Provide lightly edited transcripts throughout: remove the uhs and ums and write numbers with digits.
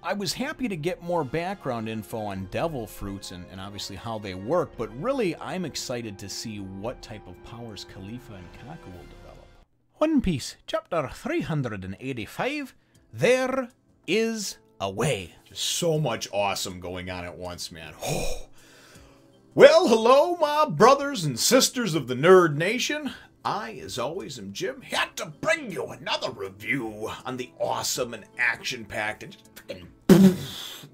I was happy to get more background info on devil fruits and obviously how they work, but really I'm excited to see what type of powers Kalifa and Kaku will develop. One Piece, chapter 385, There Is a Way. Just so much awesome going on at once, man. Oh. Well, hello, my brothers and sisters of the Nerd Nation. I, as always, am Jim, here to bring you another review on the awesome and action-packed and just freaking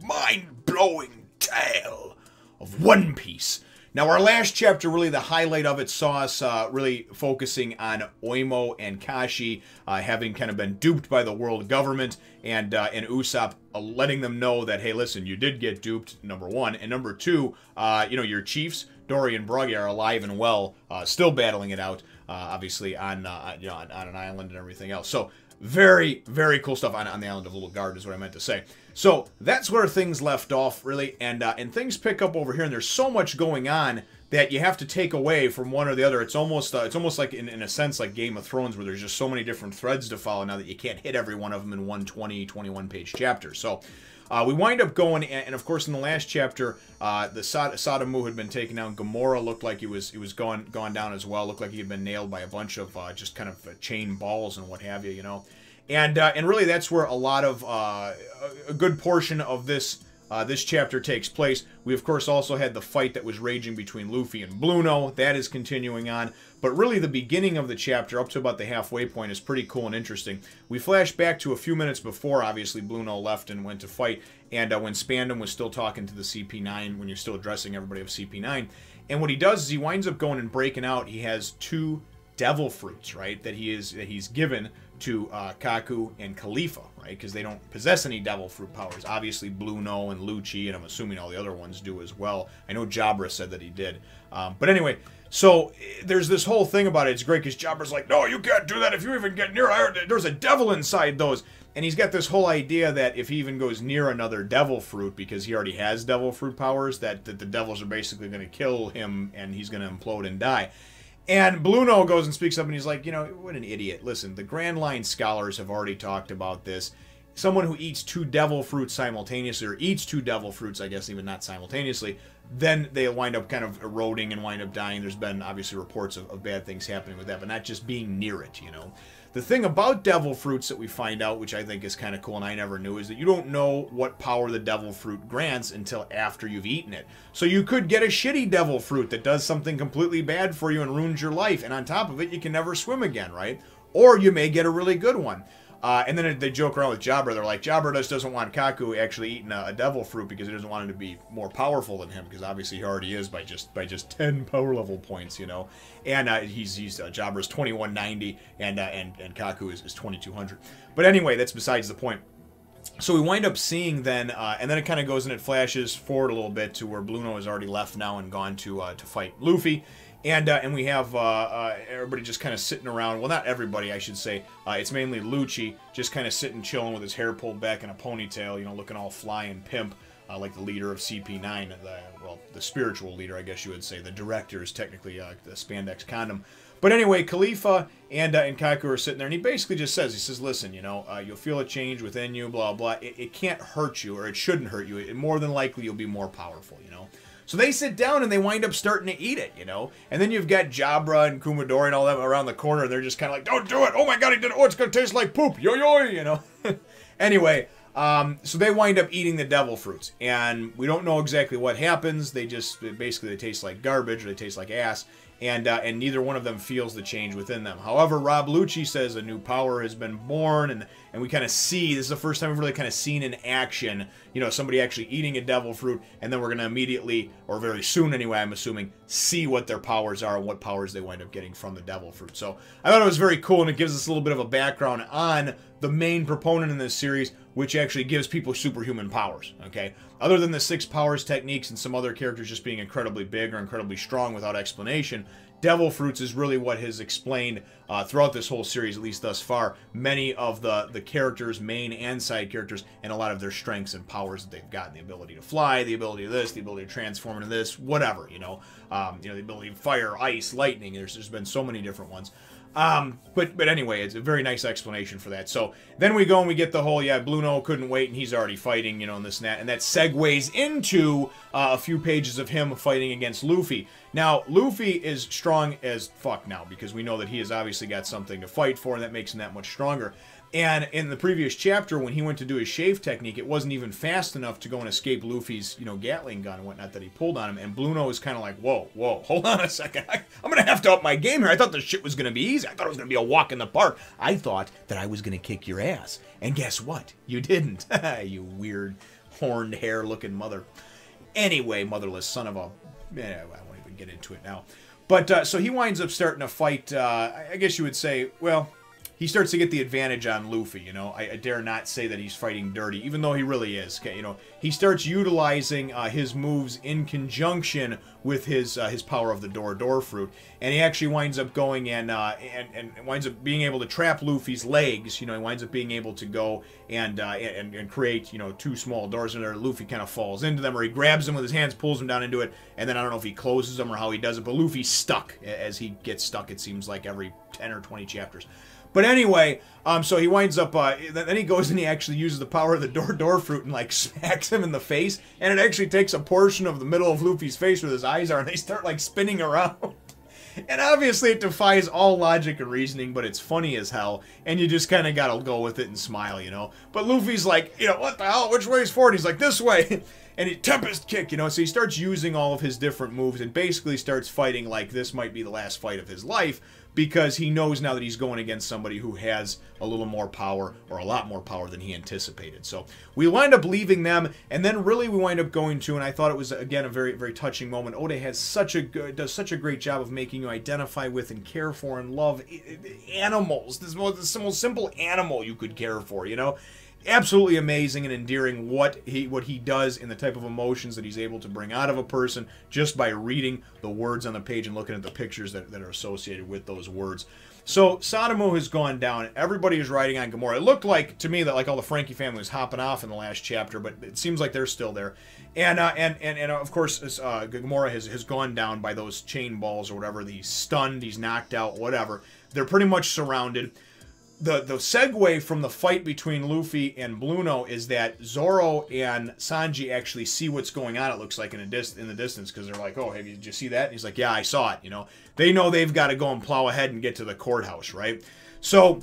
mind-blowing tale of One Piece. Now, our last chapter, really the highlight of it, saw us really focusing on Oimo and Kashi having kind of been duped by the world government, and Usopp letting them know that, hey, listen, you did get duped, number one, and number two, you know, your chiefs, Dory and Bruggy, are alive and well, still battling it out, obviously on you know, on an island and everything else. So very, very cool stuff on the island of Little Garden is what I meant to say. So that's where things left off, really, and things pick up over here, and there's so much going on that you have to take away from one or the other. It's almost like, in a sense, like Game of Thrones, where there's just so many different threads to follow now that you can't hit every one of them in one 21-page chapter. So we wind up going, and of course in the last chapter, the Sadamu had been taken down. Gamora looked like he was gone down as well. Looked like he had been nailed by a bunch of just kind of chain balls and what have you, you know. And really that's where a lot of a good portion of this this chapter takes place. We of course also had the fight that was raging between Luffy and Blueno. That is continuing on. But really the beginning of the chapter up to about the halfway point is pretty cool and interesting. We flash back to a few minutes before, obviously, Blueno left and went to fight, and when Spandam was still talking to the CP9, when you're still addressing everybody of CP9. And what he does is he winds up going and breaking out. He has two devil fruits, right, that he's given to Kaku and Kalifa, right, because they don't possess any devil fruit powers. Obviously, Blueno and Lucci, and I'm assuming all the other ones do as well. I know Jabra said that he did. But anyway, so there's this whole thing about it. It's great because Jabra's like, no, you can't do that. If you even get near, there's a devil inside those. And he's got this whole idea that if he even goes near another devil fruit, because he already has devil fruit powers, that the devils are basically going to kill him and he's going to implode and die. And Blueno goes and speaks up and he's like, you know, what an idiot. Listen, the Grand Line scholars have already talked about this. Someone who eats two devil fruits simultaneously, or eats two devil fruits, I guess, even not simultaneously, then they wind up kind of eroding and wind up dying. There's been, obviously, reports of bad things happening with that, but not just being near it, you know. The thing about devil fruits that we find out, which I think is kind of cool and I never knew, is that you don't know what power the devil fruit grants until after you've eaten it. So you could get a shitty devil fruit that does something completely bad for you and ruins your life, and on top of it, you can never swim again, right? Or you may get a really good one. And then they joke around with Jabra. They're like, Jabra just doesn't want Kaku actually eating a devil fruit because he doesn't want him to be more powerful than him, because obviously he already is by just 10 power level points, you know. And Jabra's 2190 and Kaku is 2200. But anyway, that's besides the point. So we wind up seeing then, and then it kind of goes and it flashes forward a little bit to where Blueno has already left now and gone to fight Luffy. And we have everybody just kind of sitting around. Well, not everybody, I should say. It's mainly Lucci, just kind of sitting, chilling with his hair pulled back in a ponytail, you know, looking all fly and pimp, like the leader of CP9. Well, the spiritual leader, I guess you would say. The director is technically the Spandex Condom. But anyway, Kalifa and Kaku are sitting there, and he basically just says, he says, listen, you know, you'll feel a change within you, blah, blah. It can't hurt you, or it shouldn't hurt you. More than likely, you'll be more powerful, you know. So they sit down and they wind up starting to eat it, you know. And then you've got Jabra and Kumadori and all them around the corner. And they're just kind of like, don't do it. Oh my god, he did it. Oh, it's going to taste like poop. Yo, yo, you know. Anyway, so they wind up eating the devil fruits. And we don't know exactly what happens. They just, basically, they taste like garbage or they taste like ass. And neither one of them feels the change within them. However, Rob Lucci says a new power has been born, and we kind of see, this is the first time we've really kind of seen in action, you know, somebody actually eating a devil fruit, and then we're going to immediately, or very soon anyway, I'm assuming, see what their powers are and what powers they wind up getting from the devil fruit. So I thought it was very cool, and it gives us a little bit of a background on the main proponent in this series, which actually gives people superhuman powers, okay? Other than the 6 powers techniques and some other characters just being incredibly big or incredibly strong without explanation, devil fruits is really what has explained throughout this whole series, at least thus far, many of the characters, main and side characters, and a lot of their strengths and powers that they've gotten. The ability to fly, the ability to this, the ability to transform into this, whatever, you know. The ability to fire, ice, lightning. There's been so many different ones. But anyway, it's a very nice explanation for that. So then we go and we get the whole, yeah, Blueno couldn't wait and he's already fighting, you know, and this and that. And that segues into a few pages of him fighting against Luffy. Now, Luffy is strong as fuck now because we know that he has obviously got something to fight for and that makes him that much stronger. And in the previous chapter, when he went to do his shave technique, it wasn't even fast enough to go and escape Luffy's, you know, Gatling gun and whatnot that he pulled on him. And Blueno is kind of like, whoa, hold on a second. I'm going to have to up my game here. I thought this shit was going to be easy. I thought it was going to be a walk in the park. I thought that I was going to kick your ass. And guess what? You didn't. You weird, horned hair-looking mother. Anyway, motherless son of a... I won't even get into it now. But, so he winds up starting to fight, I guess you would say, well... He starts to get the advantage on Luffy, you know. I dare not say that he's fighting dirty, even though he really is. You know, he starts utilizing his moves in conjunction with his power of the door fruit, and he actually winds up going and winds up being able to trap Luffy's legs. You know, he winds up being able to go and create, you know, two small doors in there. Luffy kind of falls into them, or he grabs them with his hands, pulls them down into it, and then I don't know if he closes them or how he does it, but Luffy's stuck. As he gets stuck, it seems like every 10 or 20 chapters. But anyway, so he winds up, then he goes and he actually uses the power of the door fruit and, like, smacks him in the face. And it actually takes a portion of the middle of Luffy's face where his eyes are, and they start, like, spinning around. And obviously it defies all logic and reasoning, but it's funny as hell. And you just kind of got to go with it and smile, you know. But Luffy's like, you know, what the hell? Which way is forward? He's like, this way. And he Tempest Kick, you know. So he starts using all of his different moves and basically starts fighting like this might be the last fight of his life, because he knows now that he's going against somebody who has a little more power, or a lot more power than he anticipated. So we wind up leaving them, and then really we wind up going to, and I thought it was, again, a very, very touching moment. Oda does such a great job of making you identify with and care for and love animals. This is the most simple animal you could care for, you know? Absolutely amazing and endearing what he does and the type of emotions that he's able to bring out of a person just by reading the words on the page and looking at the pictures that are associated with those words. So Spandam has gone down. Everybody is riding on Gamora. It looked like to me that like all the Frankie family was hopping off in the last chapter, but it seems like they're still there. And of course Gamora has gone down by those chain balls or whatever. He's stunned. He's knocked out. Whatever. They're pretty much surrounded. The segue from the fight between Luffy and Blueno is that Zoro and Sanji actually see what's going on, it looks like, in the distance, because they're like, oh, hey, did you see that? And he's like, yeah, I saw it, you know. They know they've got to go and plow ahead and get to the courthouse, right? So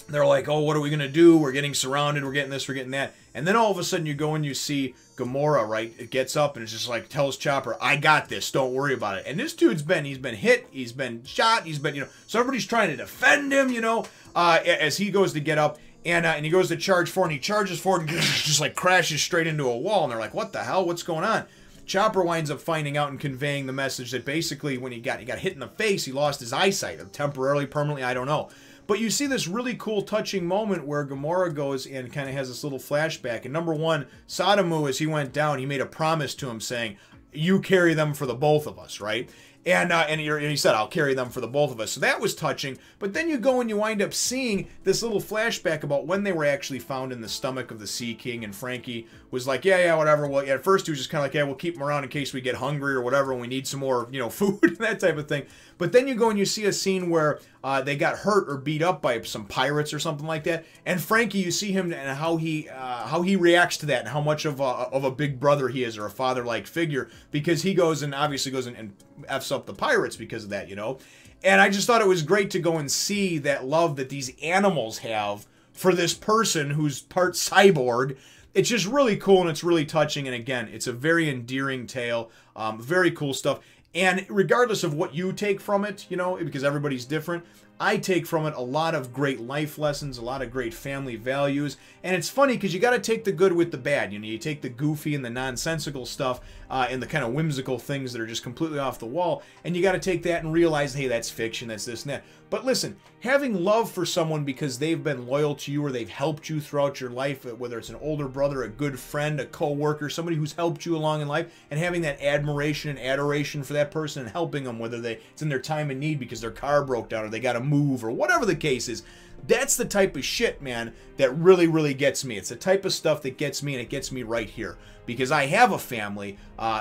they're like, oh, what are we going to do? We're getting surrounded, we're getting this, we're getting that. And then all of a sudden you go and you see Gamora, right? It gets up and it's just like, tells Chopper, I got this, don't worry about it. And this dude's he's been hit, he's been shot, he's been, you know, so everybody's trying to defend him, you know, as he goes to get up, and he goes to charge forward, and he charges forward and just like crashes straight into a wall, and they're like, what the hell, what's going on? Chopper winds up finding out and conveying the message that basically when he got hit in the face, he lost his eyesight, temporarily, permanently, I don't know. But you see this really cool, touching moment where Gamora goes and kind of has this little flashback. And number one, Spandam, as he went down, he made a promise to him saying, you carry them for the both of us, right? And he said, I'll carry them for the both of us. So that was touching. But then you go and you wind up seeing this little flashback about when they were actually found in the stomach of the Sea King. And Frankie was like, yeah, whatever. Well, yeah, at first he was just kind of like, yeah, we'll keep them around in case we get hungry or whatever, and we need some more, you know, food and that type of thing. But then you go and you see a scene where they got hurt or beat up by some pirates or something like that. And Frankie, you see him and how he reacts to that and how much of a big brother he is, or a father-like figure, because he goes and obviously goes and F's up the pirates because of that, you know. And I just thought it was great to go and see that love that these animals have for this person who's part cyborg. It's just really cool and it's really touching. And again, it's a very endearing tale. Very cool stuff. And regardless of what you take from it, you know, because everybody's different, I take from it a lot of great life lessons, a lot of great family values. And it's funny because you got to take the good with the bad. You know, you take the goofy and the nonsensical stuff and the kind of whimsical things that are just completely off the wall, and you got to take that and realize, hey, that's fiction, that's this and that. But listen, having love for someone because they've been loyal to you or they've helped you throughout your life, whether it's an older brother, a good friend, a co-worker, somebody who's helped you along in life, and having that admiration and adoration for that person and helping them, whether it's in their time of need because their car broke down or they got to move or whatever the case is, That's the type of shit, man, that really, really gets me. It's the type of stuff that gets me, and it gets me right here. Because I have a family,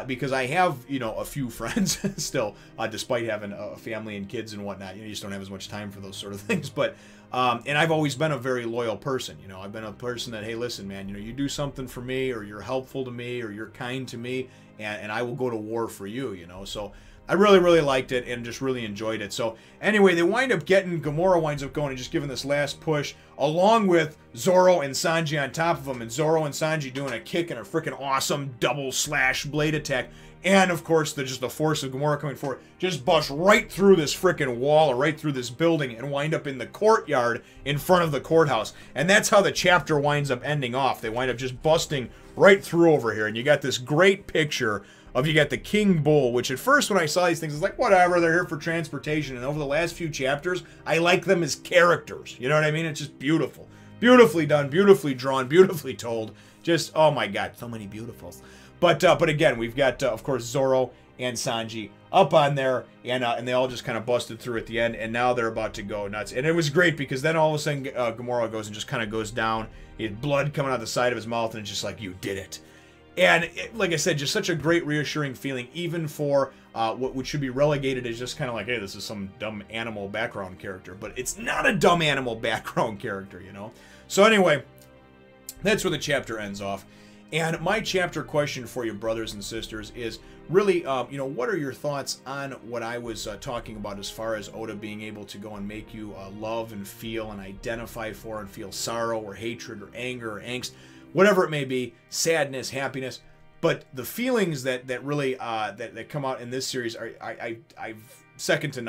because I have, you know, a few friends still, despite having a family and kids and whatnot. You know, you just don't have as much time for those sort of things. But, and I've always been a very loyal person. You know, I've been a person that, hey, listen, man, you know, you do something for me, or you're helpful to me, or you're kind to me, and I will go to war for you, you know. So I really, really liked it and just really enjoyed it. So anyway, they wind up getting, Gamora winds up going and just giving this last push, along with Zoro and Sanji on top of him, and Zoro and Sanji doing a kick and a freaking awesome double slash blade attack. And of course, just the force of Gamora coming forward, just bust right through this freaking wall, or right through this building, and wind up in the courtyard in front of the courthouse. And that's how the chapter winds up ending off. They wind up just busting right through over here, and you got this great picture of, you got the King Bull, which at first when I saw these things, it's like, whatever, they're here for transportation. And over the last few chapters, I like them as characters. You know what I mean? It's just beautiful. Beautifully done, beautifully drawn, beautifully told. Just, oh my god, so many beautifuls. But again, we've got, of course, Zoro and Sanji up on there, and they all just kind of busted through at the end, and now they're about to go nuts. And it was great, because then all of a sudden, Gamora goes and just kind of goes down. He had blood coming out the side of his mouth, and it's just like, you did it. And like I said, just such a great reassuring feeling, even for what should be relegated as just kind of like, hey, this is some dumb animal background character. But it's not a dumb animal background character, you know? So anyway, that's where the chapter ends off. And my chapter question for you, brothers and sisters, is really, you know, what are your thoughts on what I was talking about as far as Oda being able to go and make you love and feel and identify for and feel sorrow or hatred or anger or angst, whatever it may be, sadness, happiness, but the feelings that really that come out in this series are I've second to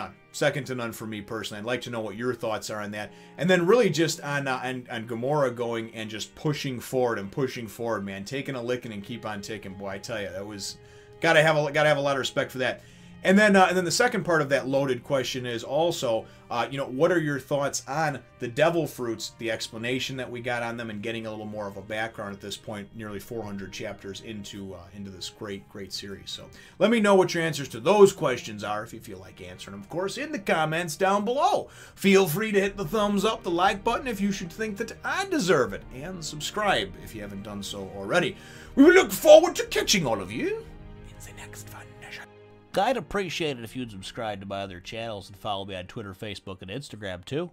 none for me personally. I'd like to know what your thoughts are on that, and then really just on Gamora going and just pushing forward, man, taking a licking and keep on ticking. Boy, I tell you, that was gotta have a lot of respect for that. And then the second part of that loaded question is also, you know, what are your thoughts on the devil fruits, the explanation that we got on them, and getting a little more of a background at this point, nearly 400 chapters into this great series. So let me know what your answers to those questions are, if you feel like answering them, of course, in the comments down below. Feel free to hit the thumbs up, the like button if you should think that I deserve it, and subscribe if you haven't done so already. We will look forward to catching all of you in the next one. I'd appreciate it if you'd subscribe to my other channels and follow me on Twitter, Facebook, and Instagram too.